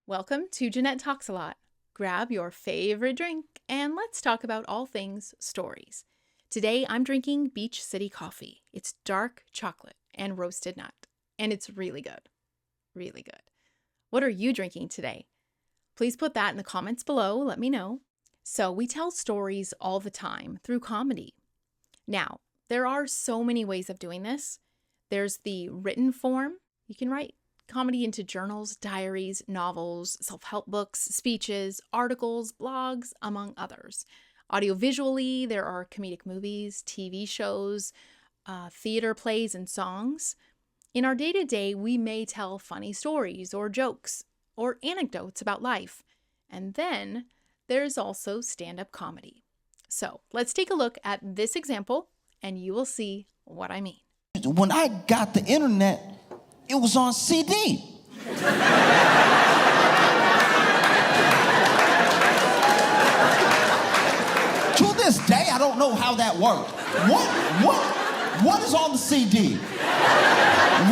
Welcome to Jeanette Talks a Lot. Grab your favorite drink and let's talk about all things stories. Today I'm drinking Beach City coffee. It's dark chocolate and roasted nut, and it's really good. Really good. What are you drinking today? Please put that in the comments below. Let me know. So we tell stories all the time through comedy. Now, there are so many ways of doing this. There's the written form. You can write comedy into journals, diaries, novels, self-help books, speeches, articles, blogs, among others. Audiovisually, there are comedic movies, TV shows, theater plays, and songs. In our day-to-day, we may tell funny stories or jokes or anecdotes about life. And then there's also stand-up comedy. So let's take a look at this example and you will see what I mean. When I got the internet, it was on CD. To this day, I don't know how that worked. What is on the CD?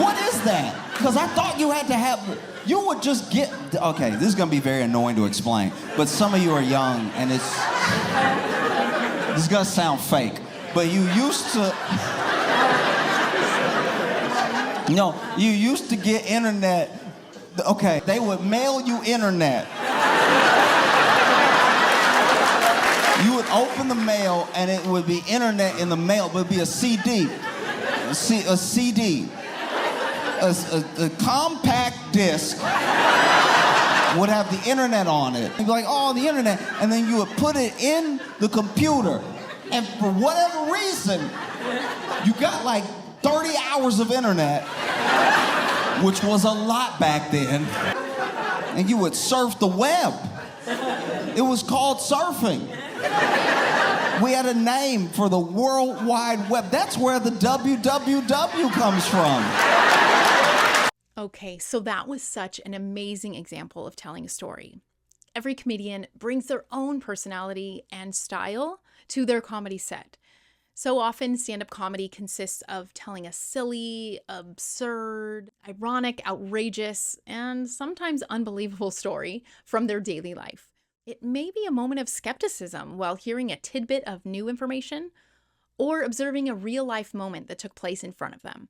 What is that? Because I thought you had to have, you would just get, okay, this is gonna be very annoying to explain, but some of you are young and this is gonna sound fake, but you used to, no, you used to get internet. Okay, they would mail you internet. You would open the mail and it would be internet in the mail, but it'd be a CD. A CD. A compact disc would have the internet on it. You'd be like, oh, the internet. And then you would put it in the computer. And for whatever reason, you got like 30 hours of internet, which was a lot back then, and you would surf the web. It was called surfing. We had a name for the World Wide Web. That's where the www comes from. Okay, so that was such an amazing example of telling a story. Every comedian brings their own personality and style to their comedy set. So often, stand-up comedy consists of telling a silly, absurd, ironic, outrageous, and sometimes unbelievable story from their daily life. It may be a moment of skepticism while hearing a tidbit of new information or observing a real-life moment that took place in front of them.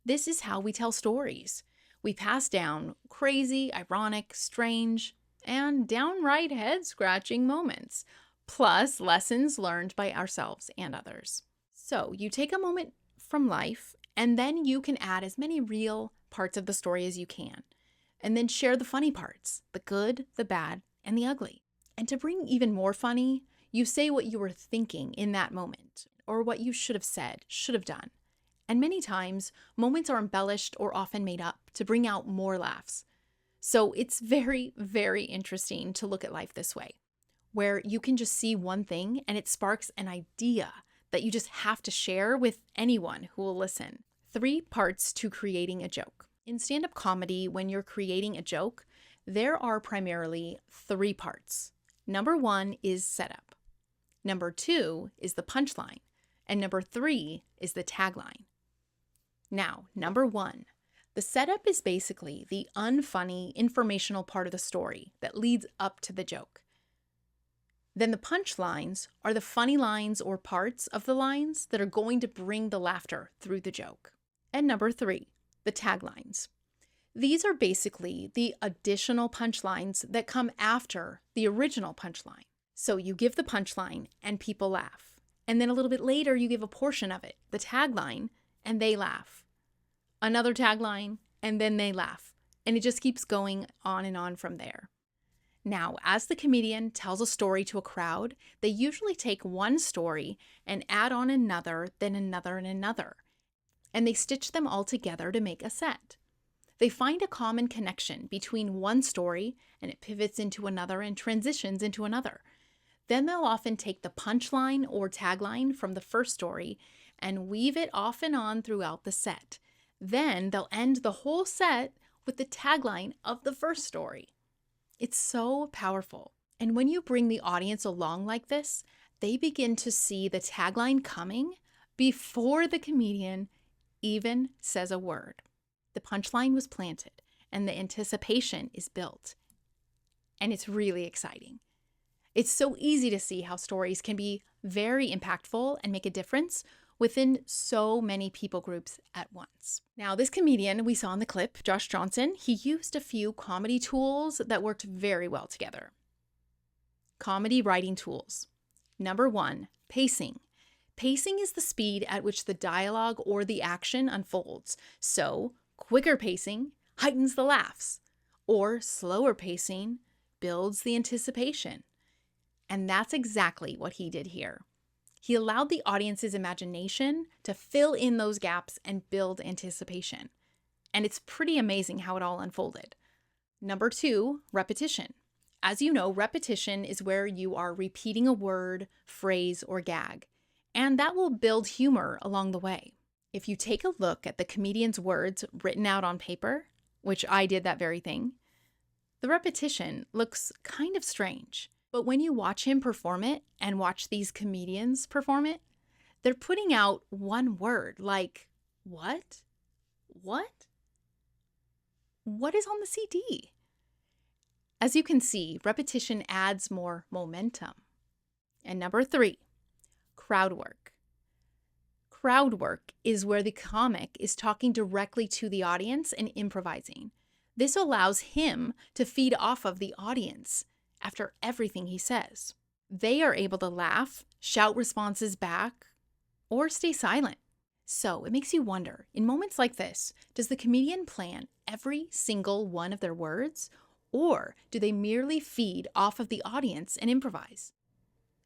This is how we tell stories. We pass down crazy, ironic, strange, and downright head-scratching moments, plus lessons learned by ourselves and others. So you take a moment from life and then you can add as many real parts of the story as you can. And then share the funny parts, the good, the bad, and the ugly. And to bring even more funny, you say what you were thinking in that moment or what you should have said, should have done. And many times, moments are embellished or often made up to bring out more laughs. So it's very, very interesting to look at life this way, where you can just see one thing and it sparks an idea that you just have to share with anyone who will listen. 3 parts to creating a joke. In stand-up comedy, when you're creating a joke, there are primarily 3 parts. Number 1 is setup. Number 2 is the punchline. And number 3 is the tagline. Now, number 1. The setup is basically the unfunny, informational part of the story that leads up to the joke. Then the punchlines are the funny lines or parts of the lines that are going to bring the laughter through the joke. And number 3, the taglines. These are basically the additional punchlines that come after the original punchline. So you give the punchline and people laugh. And then a little bit later, you give a portion of it, the tagline, and they laugh. Another tagline, and then they laugh. And it just keeps going on and on from there. Now, as the comedian tells a story to a crowd, they usually take one story and add on another, then another and another. And they stitch them all together to make a set. They find a common connection between one story and it pivots into another and transitions into another. Then they'll often take the punchline or tagline from the first story and weave it off and on throughout the set. Then they'll end the whole set with the tagline of the first story. It's so powerful. And when you bring the audience along like this, they begin to see the tagline coming before the comedian even says a word. The punchline was planted and the anticipation is built. and it's really exciting. It's so easy to see how stories can be very impactful and make a difference within so many people groups at once. Now, this comedian we saw in the clip, Josh Johnson, he used a few comedy tools that worked very well together. Comedy writing tools. Number 1, pacing. Pacing is the speed at which the dialogue or the action unfolds. So, quicker pacing heightens the laughs, or slower pacing builds the anticipation. And that's exactly what he did here. He allowed the audience's imagination to fill in those gaps and build anticipation. And it's pretty amazing how it all unfolded. Number 2, repetition. As you know, repetition is where you are repeating a word, phrase, or gag, and that will build humor along the way. If you take a look at the comedian's words written out on paper, which I did that very thing, the repetition looks kind of strange. But when you watch him perform it and watch these comedians perform it, they're putting out one word like, what? What? What is on the CD? As you can see, repetition adds more momentum. And number 3, crowd work. Crowd work is where the comic is talking directly to the audience and improvising. This allows him to feed off of the audience after everything he says. They are able to laugh, shout responses back, or stay silent. So it makes you wonder, in moments like this, does the comedian plan every single one of their words, or do they merely feed off of the audience and improvise?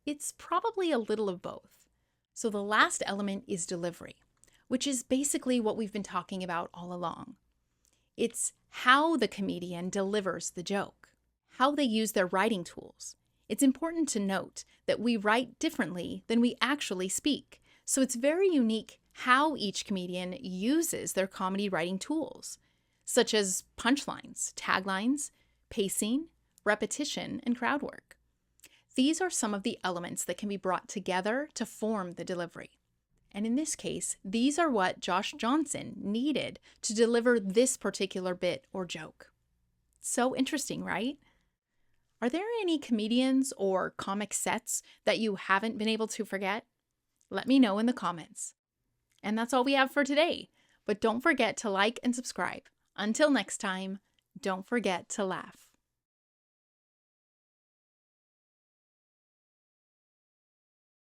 It's probably a little of both. So the last element is delivery, which is basically what we've been talking about all along. It's how the comedian delivers the joke, how they use their writing tools. It's important to note that we write differently than we actually speak, so it's very unique how each comedian uses their comedy writing tools, such as punchlines, taglines, pacing, repetition, and crowd work. These are some of the elements that can be brought together to form the delivery. And in this case, these are what Josh Johnson needed to deliver this particular bit or joke. So interesting, right? Are there any comedians or comic sets that you haven't been able to forget? Let me know in the comments. And that's all we have for today. But don't forget to like and subscribe. Until next time, don't forget to laugh.